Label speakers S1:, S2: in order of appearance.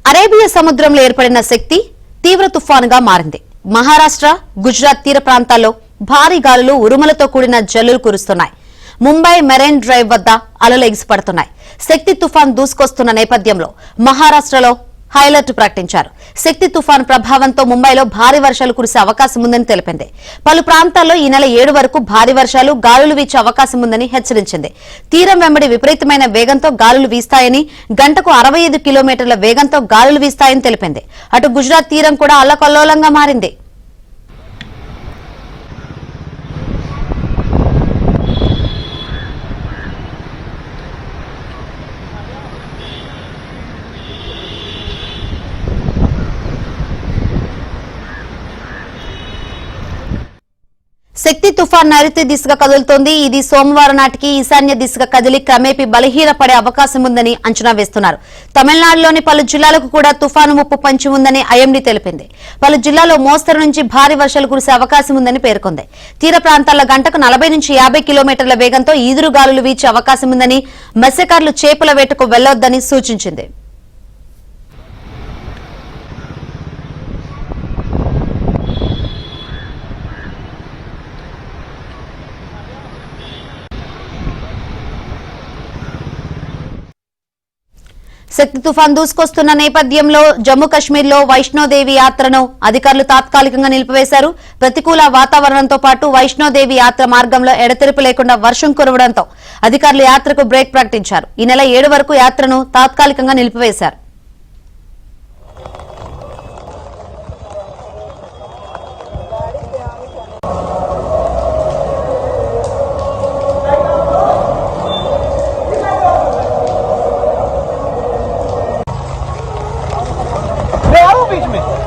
S1: Arabia సముద్రంలో ఏర్పడిన శక్తి తీవ్ర తుఫానుగా మారింది. మహారాష్ట్ర, గుజరాత్ తీర ప్రాంతాల్లో భారీ గాలులు, ఉరుములతో కూడిన జల్లులు కురుస్తున్నాయి. ముంబై మెరైన్ డ్రైవ్ వద్ద అలలు ఎగిసిపడుతున్నాయి. శక్తి తుఫాన్ దూసుకొస్తున్న నేపథ్యంలో మహారాష్ట్రలో హైలర్ట్ ప్రకటించారు. శక్తి తుఫాను ప్రభావంతో ముంబైలో భారీ వర్షాలు కురిసే అవకాశం ఉందని తెలిపింది. పలు ప్రాంతాల్లో ఈ నెల 7 వరకు భారీ వర్షాలు, గాలులు వీచే అవకాశం ఉందని హెచ్చరించింది. తీరం వెంబడి విపరీతమైన వేగంతో గాలులు వీస్తాయని, గంటకు 65 కిలోమీటర్ల వేగంతో గాలులు వీస్తాయని తెలిపింది. అటు గుజరాత్ తీరం కూడా అల్లకల్లోలంగా మారింది. శక్తి తుఫాన్ నైరుతి దిశగా కదులుతోంది. ఇది సోమవారం నాటికి ఈశాన్య దిశగా కదిలి క్రమేపీ బలహీనపడే అవకాశం ఉందని అంచనా వేస్తున్నారు. తమిళనాడులోని పలు జిల్లాలకు కూడా తుఫాను ముప్పు పొంచి ఉందని ఐఎండీ తెలిపింది. పలు జిల్లాల్లో మోస్తరు నుంచి భారీ వర్షాలు కురిసే అవకాశం ఉందని పేర్కొంది. తీర ప్రాంతాల్లో గంటకు 40 నుంచి 50 కిలోమీటర్ల వేగంతో ఈదురు గాలులు వీచే అవకాశం ఉందని, మత్స్యకారులు చేపల వేటకు వెళ్లొద్దని సూచించింది. శక్తి తుఫాన్ దూసుకొస్తున్న నేపథ్యంలో జమ్మూ కశ్మీర్ లో వైష్ణోదేవి యాత్రను అధికారులు తాత్కాలికంగా నిలిపివేశారు. ప్రతికూల వాతావరణంతో పాటు వైష్ణోదేవి యాత్ర మార్గంలో ఎడతెరిపి లేకుండా వర్షం కురవడంతో అధికారులు యాత్రకు బ్రేక్ ప్రకటించారు. ఈ నెల 7 వరకు యాత్రను తాత్కాలికంగా నిలిపివేశారు.
S2: बीच में